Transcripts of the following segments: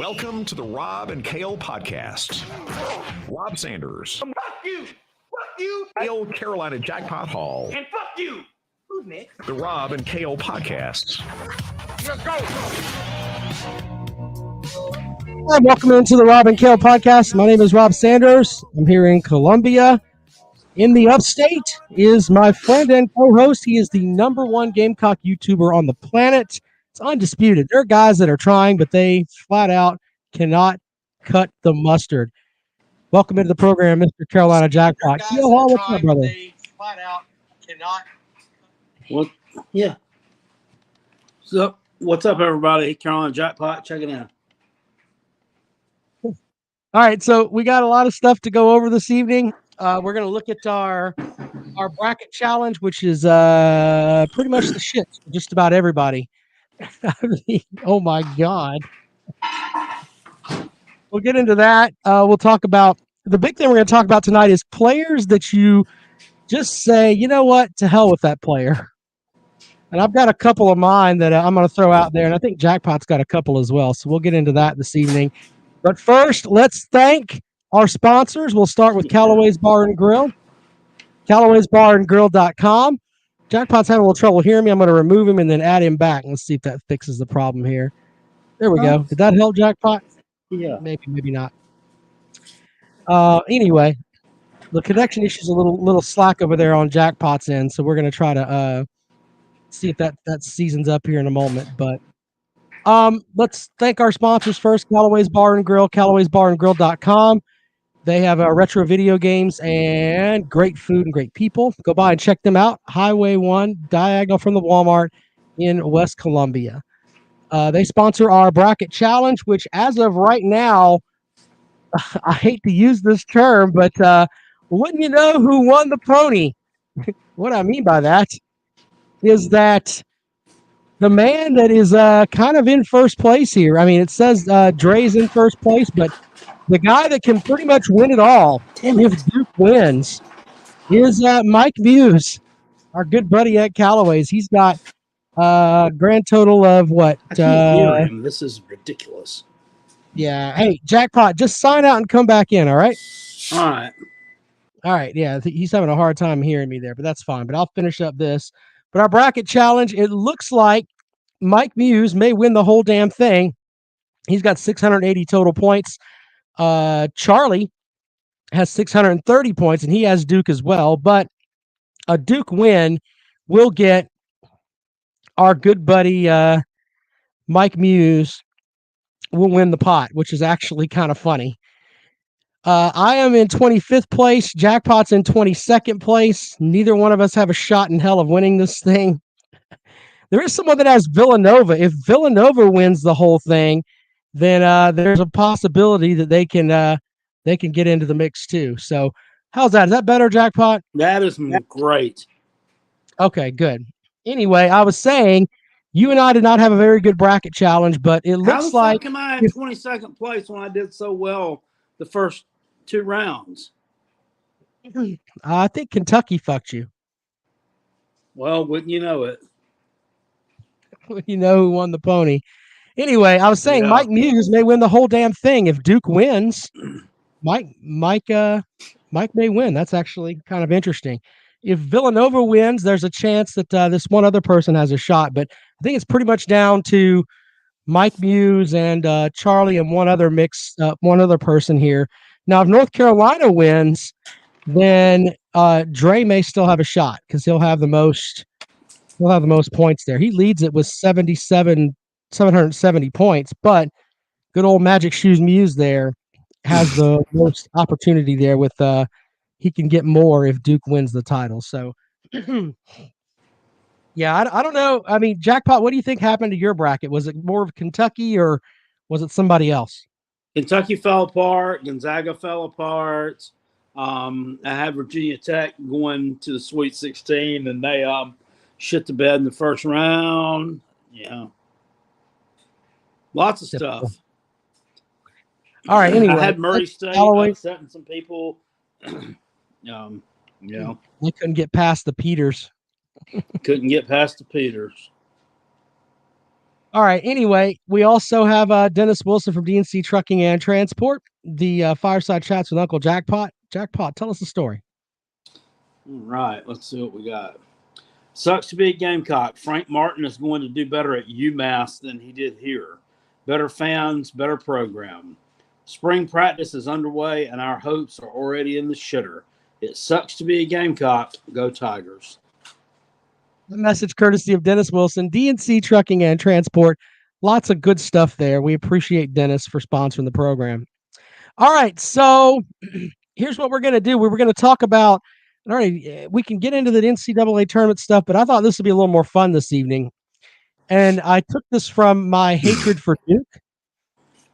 Welcome to the Rob and Kale podcast. Rob Sanders. Fuck you. Fuck you. Kale Carolina Jackpot Hall. And fuck you. Who's next? The Rob and Kale podcast. Let's go. Hi, welcome into the Rob and Kale podcast. My name is Rob Sanders. I'm here in Columbia. In the upstate is my friend and co-host. He is the number one Gamecock YouTuber on the planet. It's undisputed. There are guys that are trying, but they flat out cannot cut the mustard. Welcome into the program, Mr. Carolina Jackpot. Kale Hall, what's up, brother? They flat out cannot. What? Yeah. So, what's up, everybody? Carolina Jackpot, check it out. All right, so we got a lot of stuff to go over this evening. We're going to look at our bracket challenge, which is pretty much the shit for just about everybody. I mean, oh my God. We'll get into that. We'll talk about the big thing we're going to talk about tonight is players that you just say, you know what, to hell with that player. And I've got a couple of mine that I'm going to throw out there, and I think Jackpot's got a couple as well. So we'll get into that this evening. But first, let's thank our sponsors. We'll start with Callaway's Bar and Grill. Callaway'sBarandGrill.com. Jackpot's having a little trouble hearing me. I'm going to remove him and then add him back. Let's see if that fixes the problem here. There we go. Did that help, Jackpot? Yeah. Maybe not. Anyway, the connection issue is a little slack over there on Jackpot's end, so we're going to try to see if that seasons up here in a moment. But let's thank our sponsors first, Callaway's Bar and Grill, Callaway'sBarandGrill.com. They have retro video games and great food and great people. Go by and check them out. Highway 1, diagonal from the Walmart in West Columbia. They sponsor our bracket challenge, which as of right now, I hate to use this term, but wouldn't you know who won the pony? What I mean by that is that the man that is kind of in first place here, I mean, it says Dre's in first place, but the guy that can pretty much win it all if Duke wins is Mike Muse, our good buddy at Callaway's. He's got a grand total of what? I can't hear him. This is ridiculous. Yeah. Hey, Jackpot, just sign out and come back in, all right? All right. All right. Yeah, he's having a hard time hearing me there, but that's fine. But I'll finish up this. But our bracket challenge, it looks like Mike Muse may win the whole damn thing. He's got 680 total points. Charlie has 630 points, and he has Duke as well. But a Duke win will get our good buddy Mike Muse will win the pot, which is actually kind of funny. I am in 25th place. Jackpot's in 22nd place. Neither one of us have a shot in hell of winning this thing. There is someone that has Villanova. If Villanova wins the whole thing, then there's a possibility that they can get into the mix too. So how's that? Is that better, Jackpot? That is great. Okay, good. Anyway, I was saying you and I did not have a very good bracket challenge, but it looks like am I in 22nd place when I did so well the first two rounds? I think Kentucky fucked you. Well, wouldn't you know it? You know who won the pony. Anyway, I was saying Mike Muse may win the whole damn thing. If Duke wins, Mike may win. That's actually kind of interesting. If Villanova wins, there's a chance that this one other person has a shot. But I think it's pretty much down to Mike Muse and Charlie and one other person here. Now, if North Carolina wins, then Dre may still have a shot because he'll have the most points there. He leads it with 770 points, but good old Magic Shoes Muse there has the most opportunity there with he can get more if Duke wins the title. So yeah, I don't know. I mean, Jackpot, what do you think happened to your bracket? Was it more of Kentucky or was it somebody else? Kentucky fell apart. Gonzaga fell apart. I had Virginia Tech going to the Sweet 16, and they shit the bed in the first round. Yeah. Lots of stuff. All right. Anyway, I had Murray State upsetting some people. They couldn't get past the Peters. Couldn't get past the Peters. All right. Anyway, we also have Dennis Wilson from DNC Trucking and Transport, the Fireside Chats with Uncle Jackpot. Jackpot, tell us the story. All right, let's see what we got. Sucks to be a Gamecock. Frank Martin is going to do better at UMass than he did here. Better fans, better program. Spring practice is underway, and our hopes are already in the shitter. It sucks to be a Gamecock. Go Tigers. The message courtesy of Dennis Wilson, DNC Trucking and Transport. Lots of good stuff there. We appreciate Dennis for sponsoring the program. All right, so here's what we're going to do. We were going to talk about, all right, we can get into the NCAA tournament stuff, but I thought this would be a little more fun this evening. And I took this from my hatred for Duke.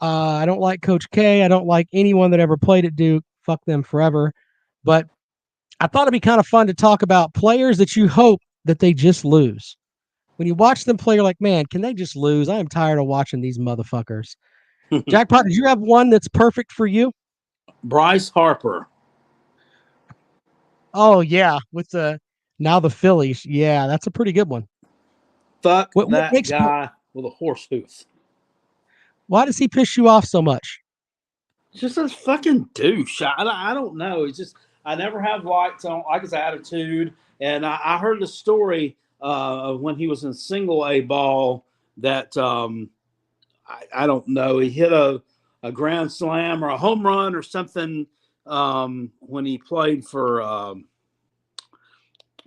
I don't like Coach K. I don't like anyone that ever played at Duke. Fuck them forever. But I thought it'd be kind of fun to talk about players that you hope that they just lose. When you watch them play, you're like, man, can they just lose? I am tired of watching these motherfuckers. Jackpot, did you have one that's perfect for you? Bryce Harper. Oh, yeah. With the Phillies. Yeah, that's a pretty good one. Fuck that guy with a horse hoof. Why does he piss you off so much? Just a fucking douche. I don't know. It's just I never have liked his attitude. And I heard the story of when he was in single A ball that I don't know. He hit a grand slam or a home run or something when he played for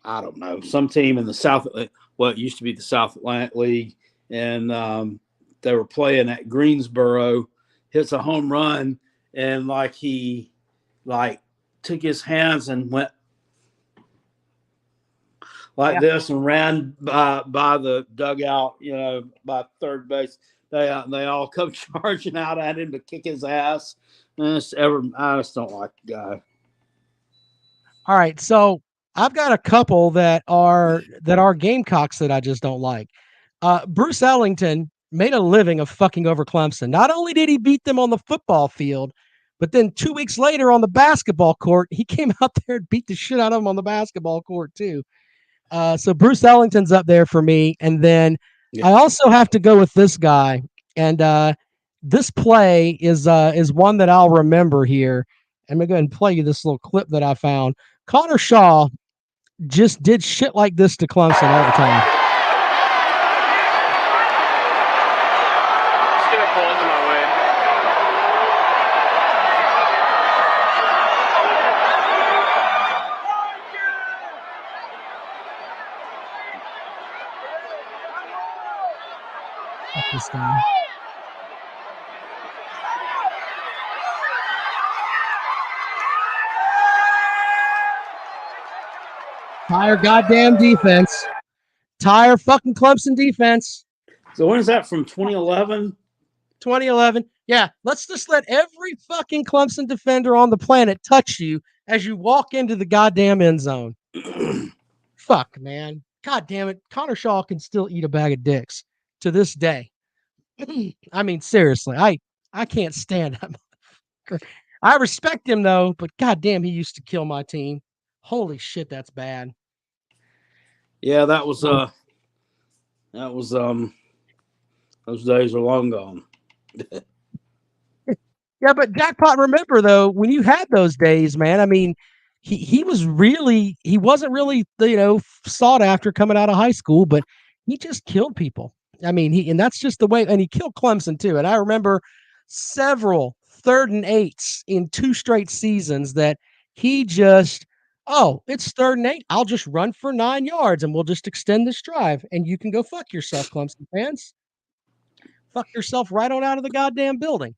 I don't know, some team in the South. Well, it used to be the South Atlantic League, and they were playing at Greensboro. Hits a home run, and he took his hands and went this and ran by the dugout, by third base. They all come charging out at him to kick his ass. And I just don't like the guy. All right, so I've got a couple that are Gamecocks that I just don't like. Bruce Ellington made a living of fucking over Clemson. Not only did he beat them on the football field, but then 2 weeks later on the basketball court, he came out there and beat the shit out of them on the basketball court too. So Bruce Ellington's up there for me. And then I also have to go with this guy. And this play is one that I'll remember here. I'm going to go ahead and play you this little clip that I found. Connor Shaw just did shit like this to Clemson all the time. Just gonna pull into my way. Fuck this guy. Tire goddamn defense. Tire fucking Clemson defense. So when is that, from 2011? 2011. Yeah, let's just let every fucking Clemson defender on the planet touch you as you walk into the goddamn end zone. Fuck, man. God damn it. Connor Shaw can still eat a bag of dicks to this day. I mean, seriously, I can't stand that motherfucker. I respect him though, but goddamn, he used to kill my team. Holy shit, that's bad. Yeah, that was those days are long gone. Yeah, but Jackpot, remember though, when you had those days, man, I mean, he wasn't really, sought after coming out of high school, but he just killed people. I mean, and that's just the way, and he killed Clemson too. And I remember several 3rd and 8s in 2 straight seasons that he just, it's 3rd and 8. I'll just run for 9 yards and we'll just extend this drive. And you can go fuck yourself, Clemson fans. Fuck yourself right on out of the goddamn building.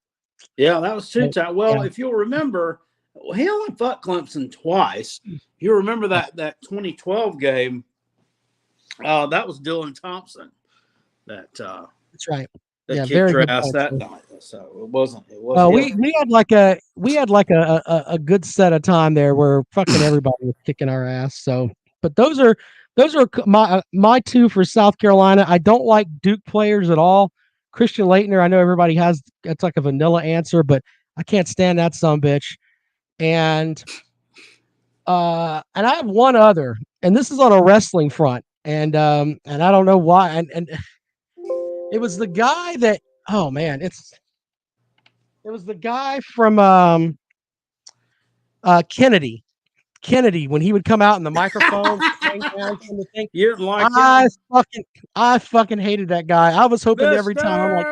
Yeah, that was 2 times. Well, if you'll remember, he only fucked Clemson twice. You remember that 2012 game? That was Dylan Thompson. That's right. That kicked your ass that night. So it wasn't. We had like a good set of time there where fucking everybody was kicking our ass. So, but those are my 2 for South Carolina. I don't like Duke players at all. Christian Laettner, I know everybody has, it's like a vanilla answer, but I can't stand that sumbitch. And I have one other, and this is on a wrestling front, and I don't know why. And It was the guy that. Oh man, it was the guy from Kennedy. Kennedy, when he would come out in the microphone, hang down from the thing. You didn't like I him? fucking hated that guy. I was hoping every time. I'm like,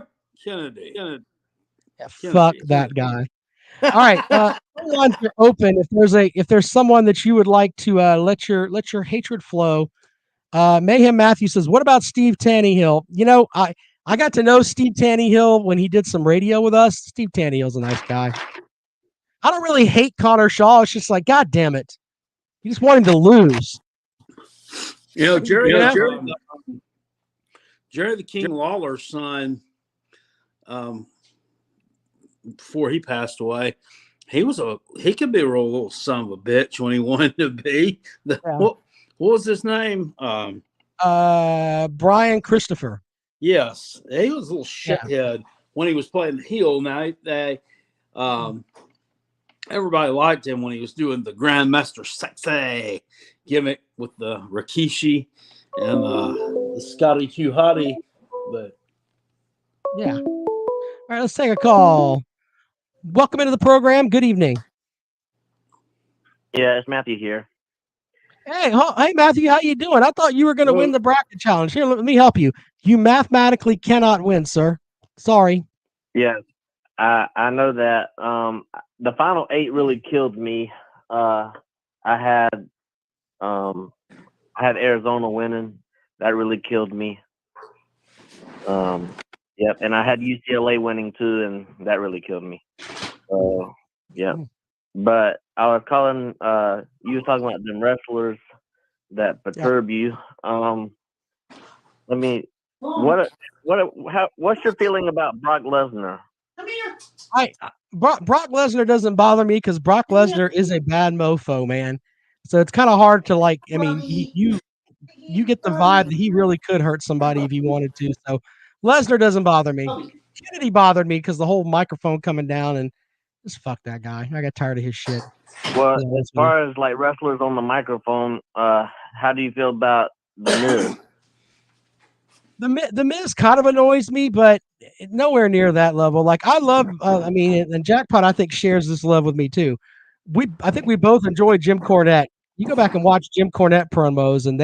Mr. Kennedy. yeah, fuck that guy. All right, phone lines are open. If there's someone that you would like to let your hatred flow. Mayhem Matthew says, "What about Steve Tannehill?" You know, I got to know Steve Tannehill when he did some radio with us. Steve Tannehill's a nice guy. I don't really hate Connor Shaw. It's just like, God damn it, you just want him to lose. You know, Jerry Yeah. the King Lawler's son, before he passed away, he could be a real little son of a bitch when he wanted to be. What was his name? Brian Christopher. Yes, he was a little shithead when he was playing the heel. Now everybody liked him when he was doing the Grandmaster Sexy gimmick with the Rikishi and the Scotty Q Hottie. But yeah. All right, let's take a call. Welcome into the program. Good evening. Yeah, it's Matthew here. Hey, Matthew, how you doing? I thought you were going to win the bracket challenge. Here, let me help you. You mathematically cannot win, sir. Sorry. Yeah, I know that. The final 8 really killed me. I had Arizona winning. That really killed me. Yep, and I had UCLA winning too, and that really killed me. Yep. But I was calling. You were talking about them wrestlers that perturb you. What's your feeling about Brock Lesnar? Come here. Brock Lesnar doesn't bother me because Brock Lesnar is a bad mofo, man. So it's kind of hard to like. I mean, you get the vibe that he really could hurt somebody if he wanted to. So Lesnar doesn't bother me. Kennedy bothered me because the whole microphone coming down and just fuck that guy. I got tired of his shit. Well, as far as like wrestlers on the microphone, how do you feel about the Miz? The Miz kind of annoys me, but nowhere near that level. Like I love, and Jackpot I think shares this love with me too. I think we both enjoy Jim Cornette. You go back and watch Jim Cornette promos, and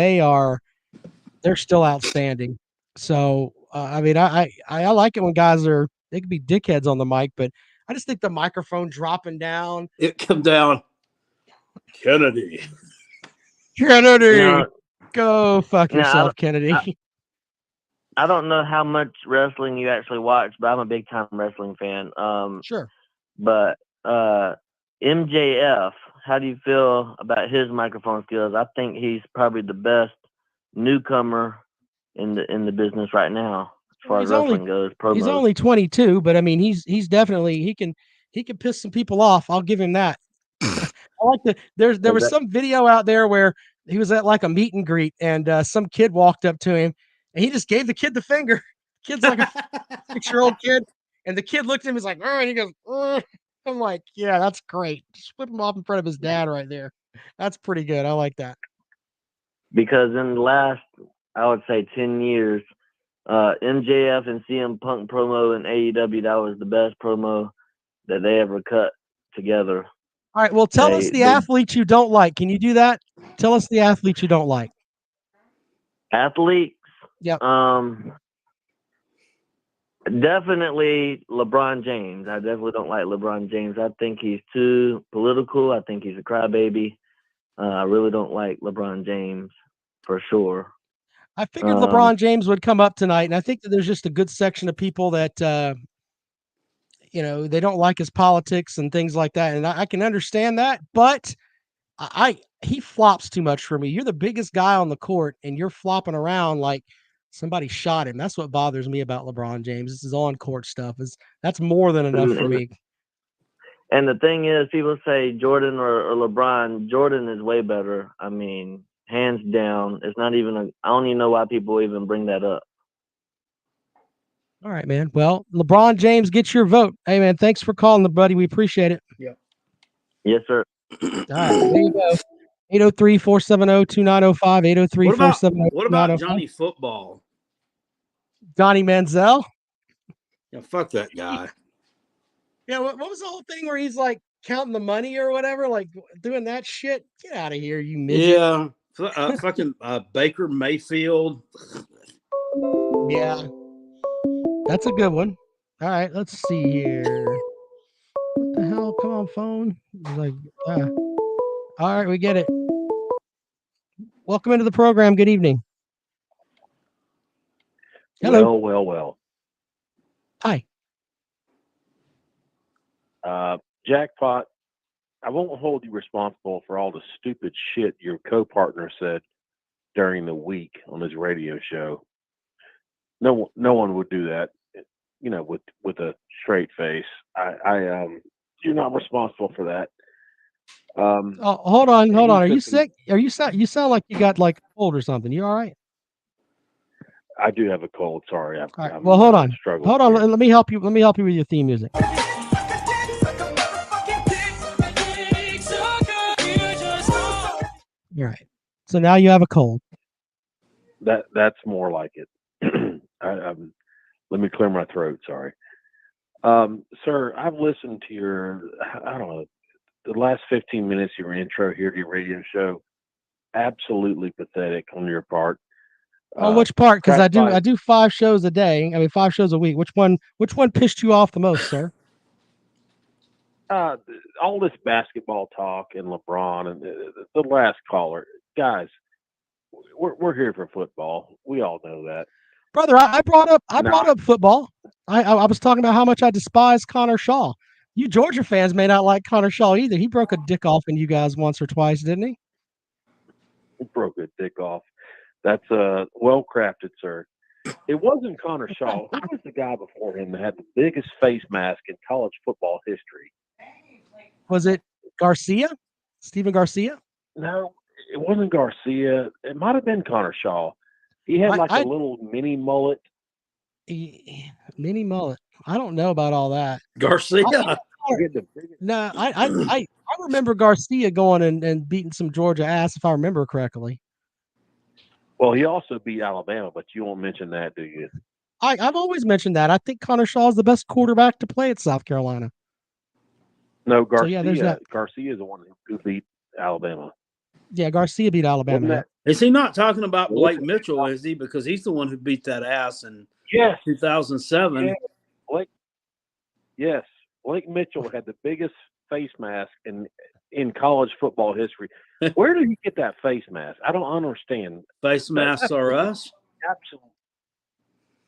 they're still outstanding. So I like it when guys they can be dickheads on the mic, but I just think the microphone dropping down. It come down. Kennedy. Go fuck yourself, Kennedy. I don't know how much wrestling you actually watch, but I'm a big time wrestling fan. Sure. But MJF, how do you feel about his microphone skills? I think he's probably the best newcomer in the business right now as far as wrestling goes. Promos. He's only 22, but I mean he's definitely he can piss some people off. I'll give him that. I like there was some video out there where he was at like a meet and greet and some kid walked up to him and he just gave the kid the finger. Kid's like a 6-year-old kid, and the kid looked at him. He's like, and he goes, I'm like, yeah, that's great. Just whip him off in front of his dad right there. That's pretty good. I like that. Because in the last, I would say 10 years, MJF and CM Punk promo in AEW, that was the best promo that they ever cut together. All right. Well, tell us the athletes you don't like. Can you do that? Tell us the athletes you don't like. Athletes? Yep. Definitely LeBron James. I definitely don't like LeBron James. I think he's too political. I think he's a crybaby. I really don't like LeBron James for sure. I figured LeBron James would come up tonight, and I think that there's just a good section of people that they don't like his politics and things like that, and I can understand that, but he flops too much for me. You're the biggest guy on the court, and you're flopping around like somebody shot him. That's what bothers me about LeBron James. This is on court stuff. That's more than enough for me. And the thing is, people say Jordan or LeBron. Jordan is way better. I mean, hands down. It's not even I don't even know why people even bring that up. All right, man. Well, LeBron James, get your vote. Hey, man, thanks for calling, buddy. We appreciate it. Yeah. Yes, sir. All right, there you go. 803-470-2905, 803-470-2905. What about Johnny Football? Johnny Manziel. Yeah, fuck that guy. Yeah, what was the whole thing where he's like counting the money or whatever, like doing that shit? Get out of here, you midget. Yeah, fucking Baker Mayfield. Yeah, that's a good one. All right, let's see here. What the hell? Come on, phone. He's like, all right, we get it. Welcome into the program. Good evening. Hello. Well. Hi. Jackpot, I won't hold you responsible for all the stupid shit your co-partner said during the week on his radio show. No one would do that, with a straight face. You're not responsible for that. Hold on. Are you some, sick? You sound like you got like a cold or something. You all right? I do have a cold. Sorry. All right. Well, hold on. Struggling Hold on. here. Let me help you. Let me help you with your theme music. All right. So now you have a cold. That's more like it. Let me clear my throat. Sorry. Sir, I've listened to your, I don't know, the last 15 minutes of your intro here to your radio show. Absolutely pathetic on your part. On which part? Because I Crack do 5 shows a day. I mean, 5 shows a week. Which one pissed you off the most, sir? all this basketball talk and LeBron and the last caller, guys, we're here for football. We all know that. Brother, I brought up football. I was talking about how much I despise Connor Shaw. You Georgia fans may not like Connor Shaw either. He broke a dick off in you guys once or twice, didn't he? He broke a dick off. That's well crafted, sir. It wasn't Connor Shaw. Who was the guy before him that had the biggest face mask in college football history? Was it Garcia? Steven Garcia? No, it wasn't Garcia. It might have been Connor Shaw. He had a little mini mullet. Mini mullet. I don't know about all that. Garcia. No, I remember Garcia going and beating some Georgia ass, if I remember correctly. Well, he also beat Alabama, but you won't mention that, do you? I've always mentioned that. I think Connor Shaw is the best quarterback to play at South Carolina. No, Garcia. So, yeah, there's that. Garcia is the one who beat Alabama. Yeah, Garcia beat Alabama. Is he not talking about Blake Mitchell, is he? Because he's the one who beat that ass in 2007. Yes. Blake Mitchell had the biggest face mask in college football history. Where did he get that face mask? I don't understand. Face masks are us? Absolutely.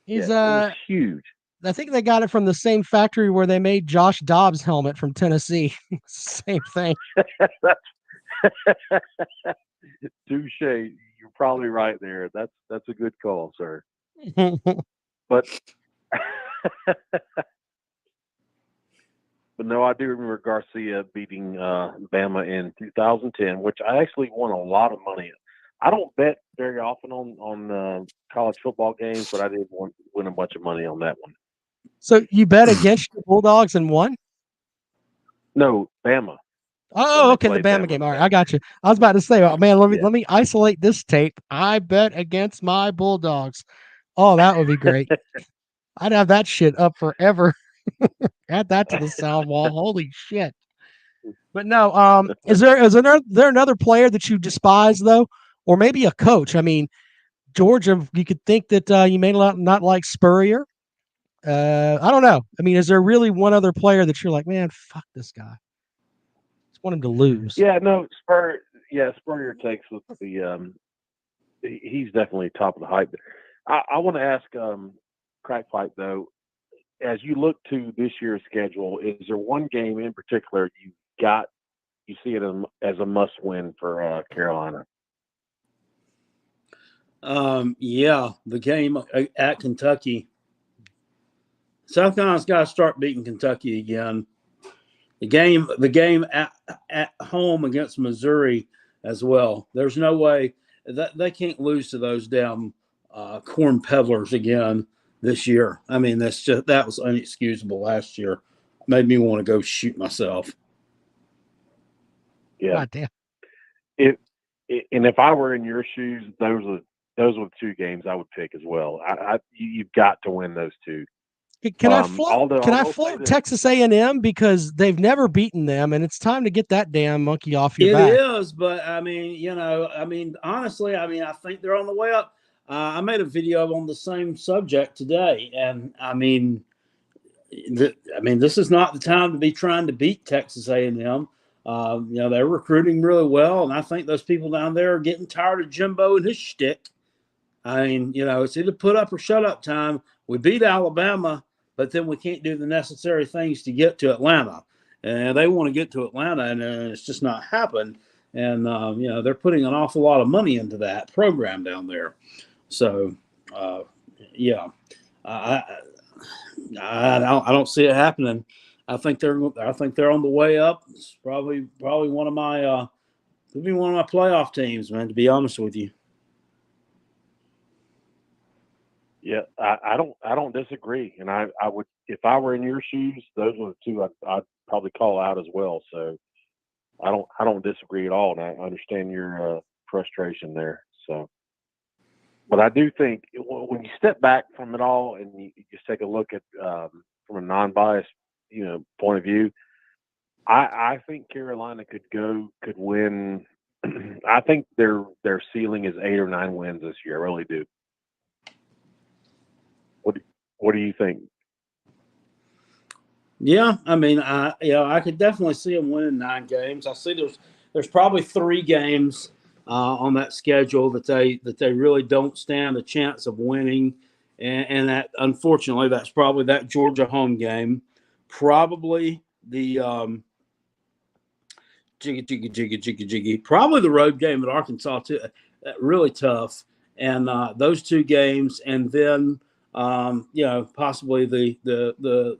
He's it was huge. I think they got it from the same factory where they made Josh Dobbs' helmet from Tennessee. Same thing. Touche. You're probably right there. That's a good call, sir. But no, I do remember Garcia beating Bama in 2010, which I actually won a lot of money. I don't bet very often on college football games, but I did win a bunch of money on that one. So you bet against the Bulldogs and won? No, Bama. Oh, okay, the Bama game. All right, I got you. I was about to say, oh, man, let me isolate this tape. I bet against my Bulldogs. Oh, that would be great. I'd have that shit up forever. Add that to the sound wall. Holy shit. But no, is there another player that you despise though, or maybe a coach? I mean, Georgia, you could think that you may not like Spurrier. I don't know. I mean, is there really one other player that you're like, man, fuck this guy? Just want him to lose. Yeah, no, Spurrier takes with the he's definitely top of the hype. I want to ask Crackpipe though, as you look to this year's schedule, is there one game in particular you see it as a must win for Carolina? Yeah, the game at Kentucky. South Carolina's got to start beating Kentucky again. The game at home against Missouri as well. There's no way that they can't lose to those damn corn peddlers again this year. I mean, that was inexcusable last year. Made me want to go shoot myself. Yeah. God damn. If I were in your shoes, that those were the two games I would pick as well. You've got to win those two. Can I float Texas A&M because they've never beaten them, and it's time to get that damn monkey off your back. It is, but I mean, honestly, I think they're on the way up. I made a video on the same subject today, and I mean, this is not the time to be trying to beat Texas A&M. They're recruiting really well, and I think those people down there are getting tired of Jimbo and his shtick. I mean, it's either put up or shut up time. We beat Alabama, but then we can't do the necessary things to get to Atlanta. And they want to get to Atlanta, and it's just not happened. And, they're putting an awful lot of money into that program down there. So, yeah, I don't see it happening. I think they're on the way up. It's probably one of my could be one of my playoff teams, man, to be honest with you. Yeah, I don't disagree, and I would, if I were in your shoes, those are the two I'd probably call out as well. So I don't disagree at all, and I understand your frustration there. So, but I do think when you step back from it all and you just take a look at from a non-biased point of view, I think Carolina could win. I think their ceiling is 8 or 9 wins this year. I really do. What do you think? Yeah, I mean, I could definitely see them winning 9 games. I see there's probably 3 games on that schedule that they really don't stand a chance of winning, and that unfortunately that's probably that Georgia home game, probably the probably the road game at Arkansas too. Really tough, and those 2 games, and then possibly the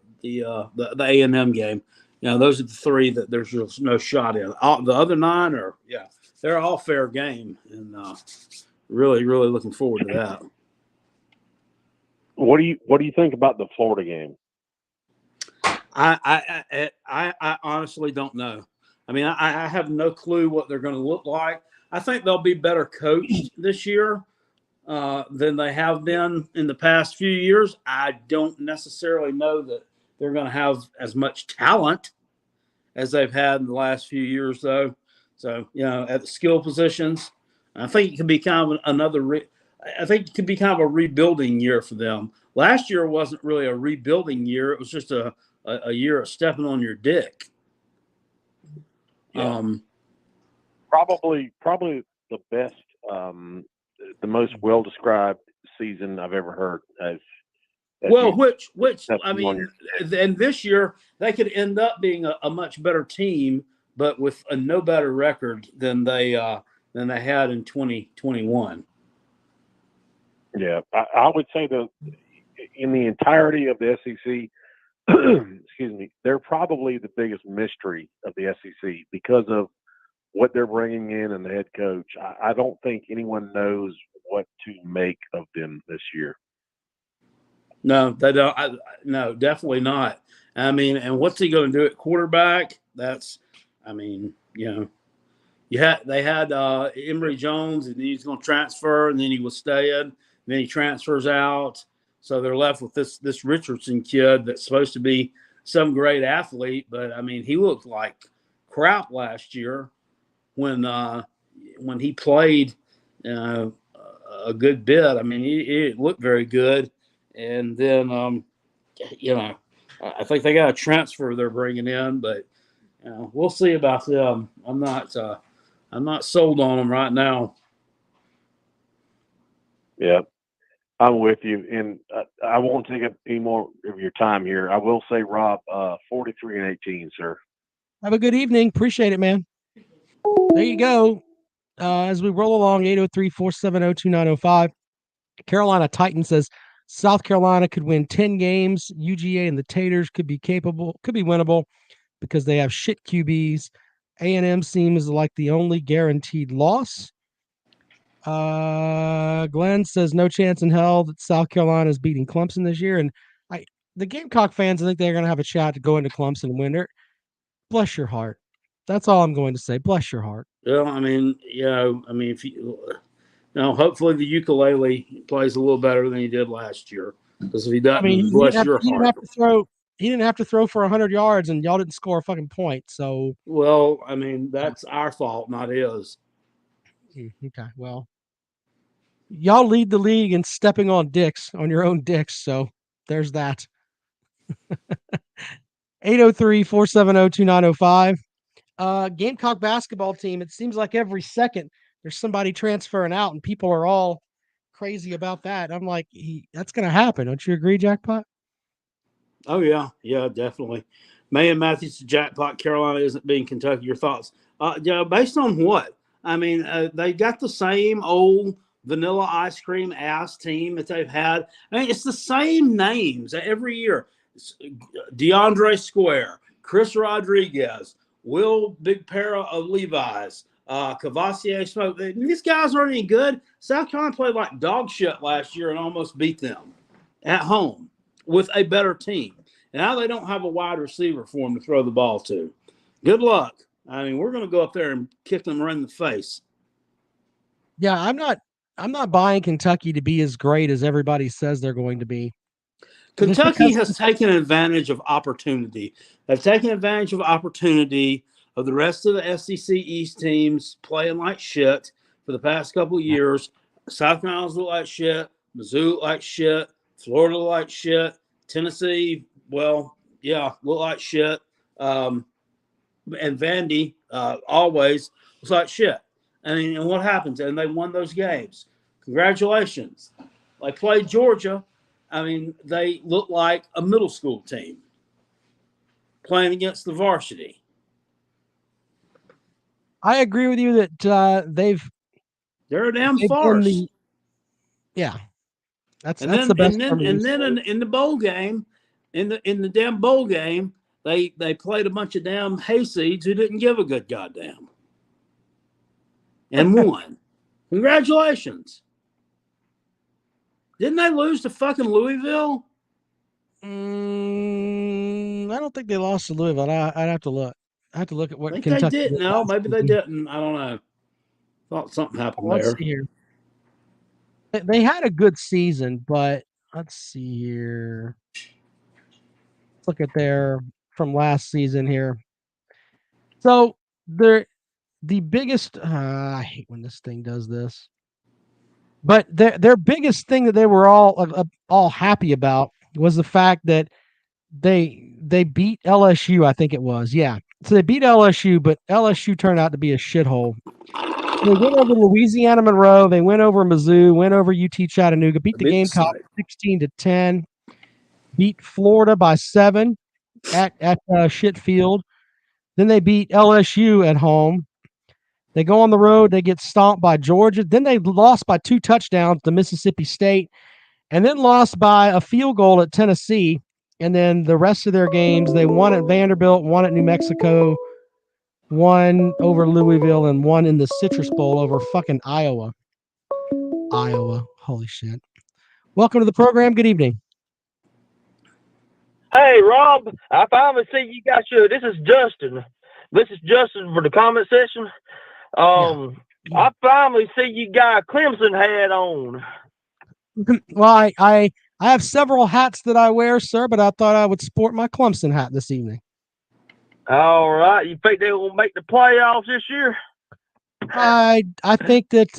A&M game. Those are the 3 that there's just no shot in. The other 9 are, they're all fair game, and really, really looking forward to that. What do you think about the Florida game? I honestly don't know. I mean, I have no clue what they're going to look like. I think they'll be better coached this year than they have been in the past few years. I don't necessarily know that they're going to have as much talent as they've had in the last few years, though. So, at the skill positions, I think it could be kind of I think it could be kind of a rebuilding year for them. Last year wasn't really a rebuilding year. It was just a year of stepping on your dick. Yeah. Probably the best, the most well-described season I've ever heard. Which I mean, and this year they could end up being a much better team, but with a no better record than they had in 2021. Yeah, I would say in the entirety of the SEC, excuse me, they're probably the biggest mystery of the SEC because of what they're bringing in and the head coach. I don't think anyone knows what to make of them this year. No, they don't. No, definitely not. I mean, and what's he going to do at quarterback? They had Emory Jones, and he's going to transfer, and then he was staying, and then he transfers out. So they're left with this Richardson kid that's supposed to be some great athlete, but I mean, he looked like crap last year when he played a good bit. I mean, he looked very good, and then I think they got a transfer they're bringing in, but we'll see about them. I'm not sold on them right now. Yeah, I'm with you, and I won't take up any more of your time here. I will say, Rob, 43-18, sir. Have a good evening. Appreciate it, man. There you go. As we roll along, 803-470-2905. Carolina Titan says South Carolina could win 10 games. UGA and the Taters could be winnable because they have shit QBs. A&M seems like the only guaranteed loss. Glenn says no chance in hell that South Carolina is beating Clemson this year. And the Gamecock fans, I think they're going to have a shot to go into Clemson and win. Bless your heart. That's all I'm going to say. Bless your heart. Well, I mean, if Now, hopefully the ukulele plays a little better than he did last year. Because if he I mean, doesn't, bless your he didn't heart. have to throw. He didn't have to throw for 100 yards, and y'all didn't score a fucking point. So, Well, I mean, that's our fault, not his. okay, well, y'all lead the league in stepping on your own dicks. So there's that. 803-470-2905. Gamecock basketball team. It seems like every second there's somebody transferring out, and people are all crazy about that. I'm like, that's going to happen. Don't you agree, Jackpot? Oh, yeah. Yeah, definitely. May and Matthews to jackpot. Carolina isn't being Kentucky. Your thoughts? Based on what? I mean, they got the same old vanilla ice cream ass team that they've had. I mean, it's the same names every year. DeAndre Square, Chris Rodriguez, Will Big Pair of Levi's, Cavassier Smoke. These guys aren't any good. South Carolina played like dog shit last year and almost beat them at home with a better team. And now they don't have a wide receiver for them to throw the ball to. Good luck. I mean, we're going to go up there and kick them right in the face. Yeah, I'm not buying Kentucky to be as great as everybody says they're going to be. Kentucky has taken advantage of opportunity. They've taken advantage of opportunity of the rest of the SEC East teams playing like shit for the past couple of years. South Carolina's look like shit. Mizzou look like shit. Florida look like shit. Tennessee, well, yeah, look like shit. And Vandy always looks like shit. I mean, and what happens? And they won those games. Congratulations. They played Georgia. I mean, they look like a middle school team playing against the varsity. I agree with you that they're a damn farce. Yeah, that's And then the best. And then in the bowl game, in the damn bowl game, they played a bunch of damn hayseeds who didn't give a good goddamn and won. Congratulations. Didn't they lose to fucking Louisville? I don't think they lost to Louisville. I'd have to look. I have to look at what Kentucky they did. No, maybe they didn't. I don't know. Thought something happened there. Let's see here. They had a good season, but let's see here. Let's look at their from last season here. So the biggest. I hate when this thing does this. But their biggest thing that they were all happy about was the fact that they beat LSU. I think it was, yeah. So they beat LSU, but LSU turned out to be a shithole. They went over Louisiana Monroe. They went over Mizzou. Went over UT Chattanooga. Beat the Gamecocks 16-10. Beat Florida by 7 at Shitfield. Then they beat LSU at home. They go on the road. They get stomped by Georgia. Then they lost by 2 touchdowns to Mississippi State, and then lost by a field goal at Tennessee. And then the rest of their games, they won at Vanderbilt, won at New Mexico, won over Louisville, and won in the Citrus Bowl over fucking Iowa. Holy shit. Welcome to the program. Good evening. Hey, Rob, I finally see you got your. This is Justin. This is Justin for the comment section. I finally see you got a Clemson hat on. Well, I have several hats that I wear, sir, but I thought I would sport my Clemson hat this evening. All right. You think they will make the playoffs this year? I think that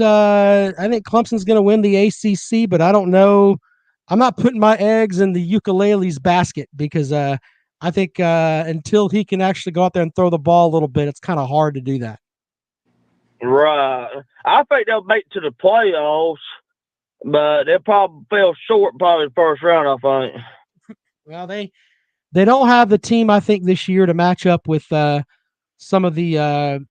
I think Clemson's going to win the ACC, but I don't know. I'm not putting my eggs in the ukulele's basket because I think until he can actually go out there and throw the ball a little bit, it's kind of hard to do that. Right. I think they'll make it to the playoffs, but they'll probably fell short probably the first round, I think. Well, they don't have the team, I think, this year to match up with some of the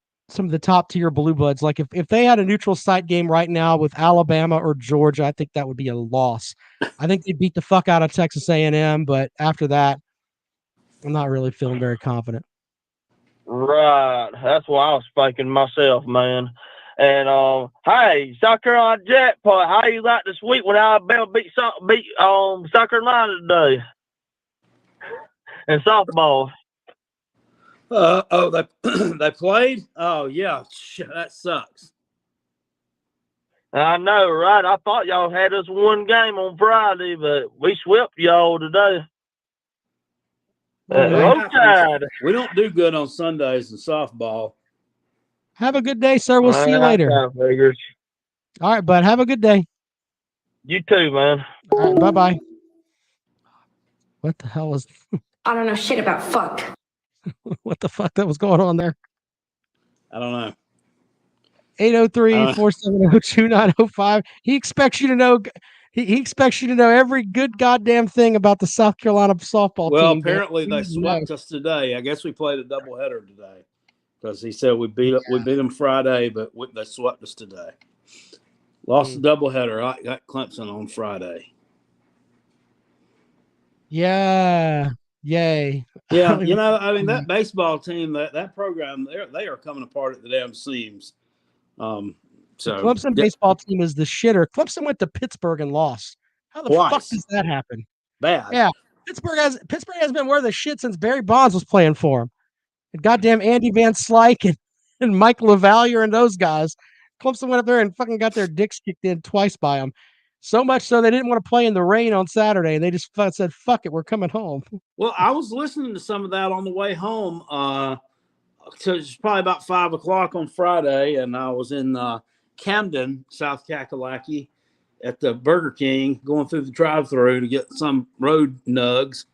top tier blue bloods. Like if they had a neutral site game right now with Alabama or Georgia, I think that would be a loss. I think they beat the fuck out of Texas A&M, but after that, I'm not really feeling very confident. Right. That's what I was thinking myself, man. And hey, South Carolina Jackpot, how you like this week when Alabama beat South Carolina today in softball? They played? Oh, yeah. That sucks. I know, right? I thought y'all had us one game on Friday, but we swept y'all today. Roll Tide. We don't do good on Sundays in softball. Have a good day, sir. We'll see you later. Figures. All right, bud. Have a good day. You too, man. All right, bye-bye. What the hell was I don't know shit about fuck. what the fuck that was going on there? I don't know. 803-470-2905. He expects you to know. He expects you to know every good goddamn thing about the South Carolina softball Well, team. apparently they swept us today. I guess we played a doubleheader today because he said we beat them Friday, but they swept us today. Lost the doubleheader. I got Clemson on Friday. Yeah. Yay. Yeah, I mean that baseball team, that program, they are coming apart at the damn seams. So Clemson baseball team is the shitter. Clemson went to Pittsburgh and lost. How the fuck does that happen? Bad. Yeah, Pittsburgh has been where the shit since Barry Bonds was playing for him. And goddamn Andy Van Slyke and Mike LaValliere and those guys. Clemson went up there and fucking got their dicks kicked in twice by them. So much so they didn't want to play in the rain on Saturday. They just said, fuck it, we're coming home. Well, I was listening to some of that on the way home. So it's probably about 5 o'clock on Friday, and I was in Camden, South Kakalaki, at the Burger King, going through the drive-thru to get some road nugs,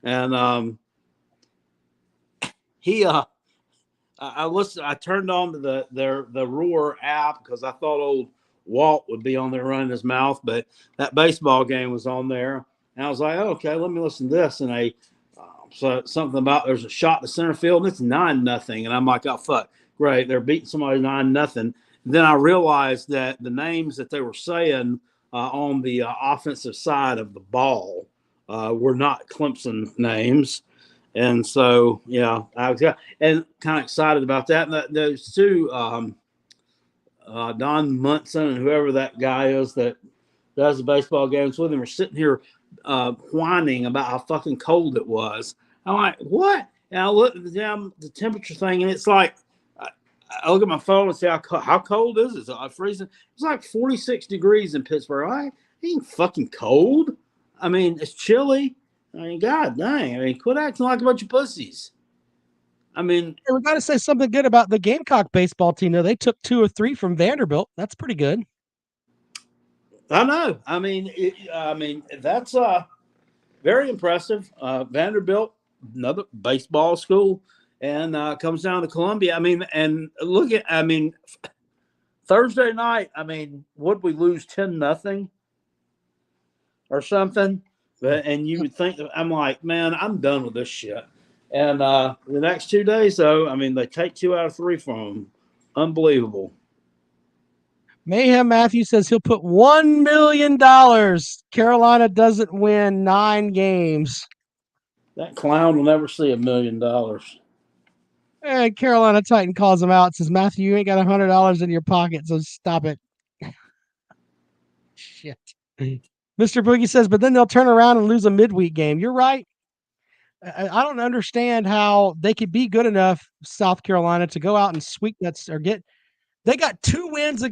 and I listened. I turned on to the Roar app because I thought old Walt would be on there running his mouth, but that baseball game was on there, and I was like, oh, okay, let me listen to this. And so something about there's a shot to center field and it's 9-0, and I'm like, oh fuck, great, they're beating somebody 9-0. Then I realized that the names that they were saying on the offensive side of the ball were not Clemson names. And so, yeah, I was kind of excited about that. And those two, Don Munson and whoever that guy is that does the baseball games with him, are sitting here whining about how fucking cold it was. I'm like, what? And I look at the temperature thing, and it's like, I look at my phone and say, how cold is it? Is it freezing? It's like 46 degrees in Pittsburgh. It ain't fucking cold. I mean, it's chilly. I mean, god dang. I mean, quit acting like a bunch of pussies. I mean, we got to say something good about the Gamecock baseball team, though. They took 2 or 3 from Vanderbilt. That's pretty good. I know. I mean, that's very impressive. Vanderbilt, another baseball school, and comes down to Columbia. I mean, and look at, Thursday night, would we lose 10-0 or something? And you would think, I'm like, man, I'm done with this shit. And the next 2 days, though, they take 2 out of 3 from them. Unbelievable. Mayhem Matthew says he'll put $1 million. Carolina doesn't win 9 games. That clown will never see $1 million. And Carolina Titan calls him out, says, Matthew, you ain't got $100 in your pocket, so stop it. Shit. Mr. Boogie says, but then they'll turn around and lose a midweek game. You're right. I don't understand how they could be good enough, South Carolina, to go out and sweep that or get. They got 2 wins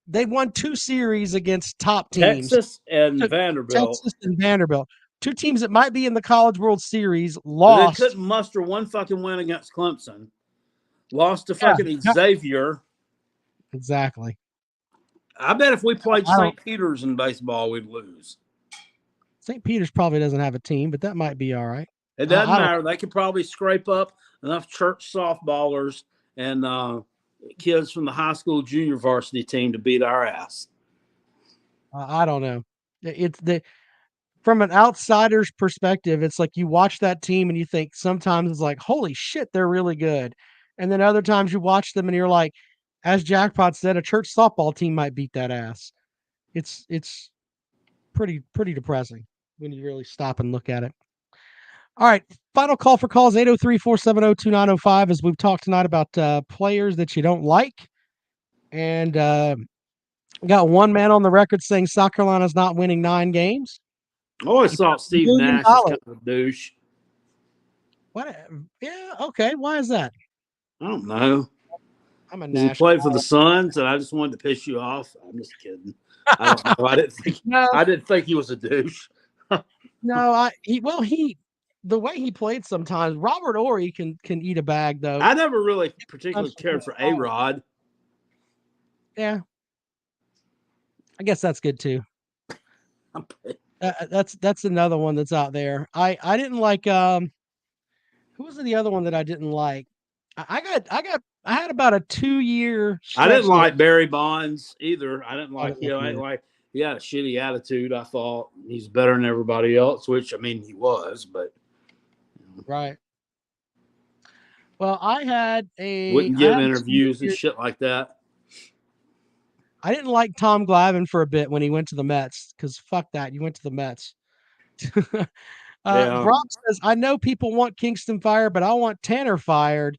they won 2 series against top teams. Texas and Vanderbilt. 2 teams that might be in the College World Series lost. They couldn't muster one fucking win against Clemson. Lost to fucking Xavier. Exactly. I bet if we played St. Peter's in baseball, we'd lose. St. Peter's probably doesn't have a team, but that might be all right. It doesn't matter. They could probably scrape up enough church softballers and kids from the high school junior varsity team to beat our ass. I don't know. From an outsider's perspective, it's like you watch that team and you think sometimes it's like, holy shit, they're really good. And then other times you watch them and you're like, as Jackpot said, a church softball team might beat that ass. It's pretty depressing when you really stop and look at it. All right, final call for calls, 803-470-2905, as we've talked tonight about players that you don't like. And got one man on the record saying South Carolina's not winning 9 games. I always thought Steve Nash was kind of a douche. What? Yeah, okay. Why is that? I don't know. I'm a Because he national. played for the Suns, and I just wanted to piss you off. I'm just kidding. I don't know. I didn't think he was a douche. No, the way he played sometimes. Robert Ory can eat a bag though. I never really particularly cared for A-Rod. Yeah, I guess that's good too. That's another one that's out there. I didn't like who was the other one that I didn't like? I had about a 2-year I stretch didn't like Barry Bonds either. I didn't like, like I him didn't like he had a shitty attitude. I thought he's better than everybody else, which I mean he was, but right. Well, wouldn't I give had a interviews and 2-year. shit like that. I didn't like Tom Glavine for a bit when he went to the Mets because fuck that, you went to the Mets. Yeah. Brock says, I know people want Kingston fired, but I want Tanner fired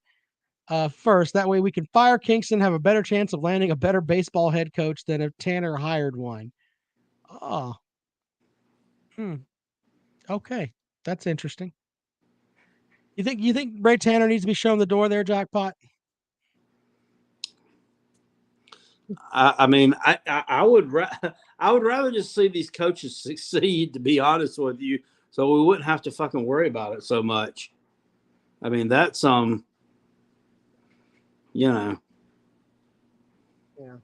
first. That way we can fire Kingston, have a better chance of landing a better baseball head coach than if Tanner hired one. Oh, okay, that's interesting. You think Ray Tanner needs to be shown the door there, Jackpot? I mean, I would I would rather just see these coaches succeed, to be honest with you, so we wouldn't have to fucking worry about it so much. I mean, that's you know, Yeah.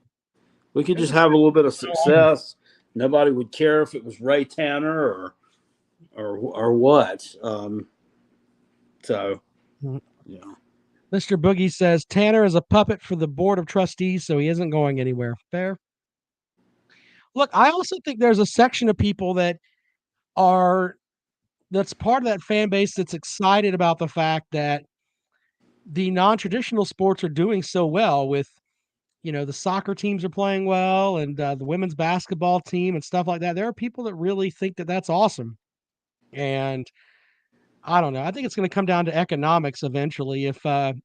we could just have a little bit of success. Nobody would care if it was Ray Tanner or what. So, yeah. Mr. Boogie says Tanner is a puppet for the board of trustees, so he isn't going anywhere. Fair. Look, I also think there's a section of people that's part of that fan base that's excited about the fact that the non-traditional sports are doing so well with, the soccer teams are playing well and the women's basketball team and stuff like that. There are people that really think that that's awesome. And I don't know. I think it's going to come down to economics eventually. If the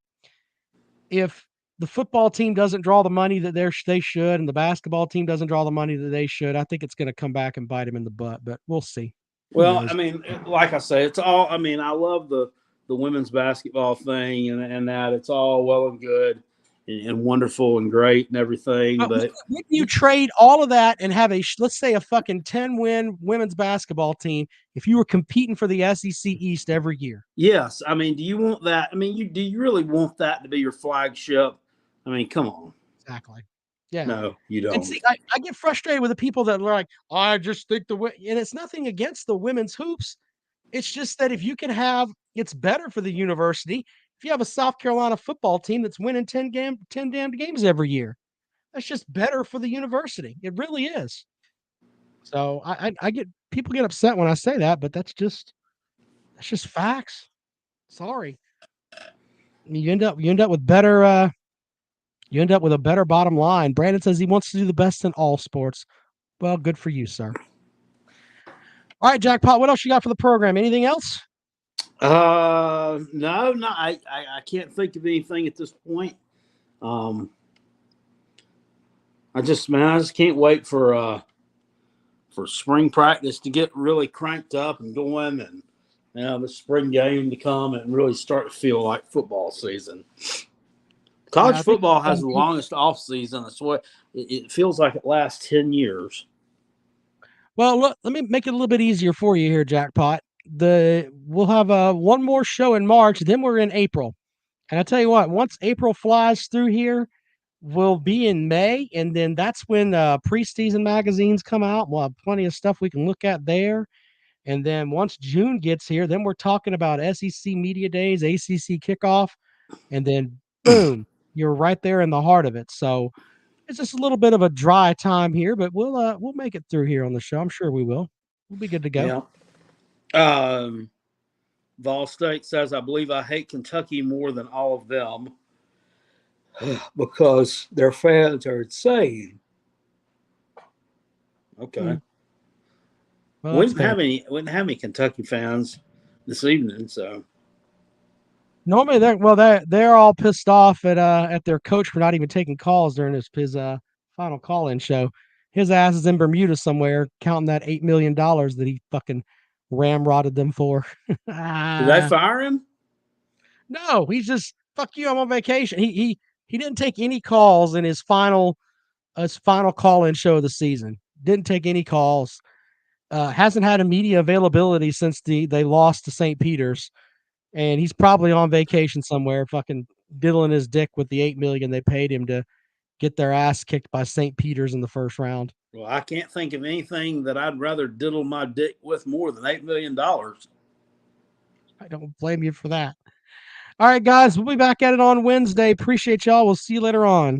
football team doesn't draw the money that they should, and the basketball team doesn't draw the money that they should, I think it's going to come back and bite them in the butt. But we'll see. Well, I mean, like I say, it's all. I mean, I love the women's basketball thing and that it's all well and good and wonderful and great and everything. But wouldn't you trade all of that and have let's say a fucking 10-win women's basketball team if you were competing for the SEC East every year? yes, I mean, do you want that? I mean, do you really want that to be your flagship? I mean, come on. Exactly. Yeah. No, you don't. And see, I get frustrated with the people that are like, I just think and it's nothing against the women's hoops. It's just that if you can it's better for the university if you have a South Carolina football team that's winning 10 damn games every year. That's just better for the university. It really is. So I get people get upset when I say that, but that's just facts. Sorry. You end up with better you end up with a better bottom line. Brandon says he wants to do the best in all sports. Well, good for you, sir. All right, Jackpot, what else you got for the program? Anything else? No, I can't think of anything at this point. I just can't wait for spring practice to get really cranked up and going, and the spring game to come and really start to feel like football season. College football has the longest off season. I swear, it feels like it lasts 10 years. Well, look, let me make it a little bit easier for you here, Jackpot. We'll have one more show in March, then we're in April. And I tell you what, once April flies through here, we'll be in May, and then that's when preseason magazines come out. We'll have plenty of stuff we can look at there. And then once June gets here, then we're talking about SEC Media Days, ACC kickoff, and then boom, you're right there in the heart of it. So it's just a little bit of a dry time here, but we'll make it through here on the show. I'm sure we will. We'll be good to go. Yeah. Vol State says, I believe I hate Kentucky more than all of them because their fans are insane. Okay. Well, we didn't have any Kentucky fans this evening, so. Normally they're all pissed off at their coach for not even taking calls during his final call-in show. His ass is in Bermuda somewhere counting that $8 million that he fucking ramrodded them for. Did they fire him? No, he's just fuck you. I'm on vacation. He He didn't take any calls in his final call-in show of the season. Didn't take any calls. Hasn't had a media availability since they lost to St. Peter's, and he's probably on vacation somewhere, fucking diddling his dick with the $8 million they paid him to get their ass kicked by St. Peter's in the first round. Well, I can't think of anything that I'd rather diddle my dick with more than $8 million. I don't blame you for that. All right, guys, we'll be back at it on Wednesday. Appreciate y'all. We'll see you later on.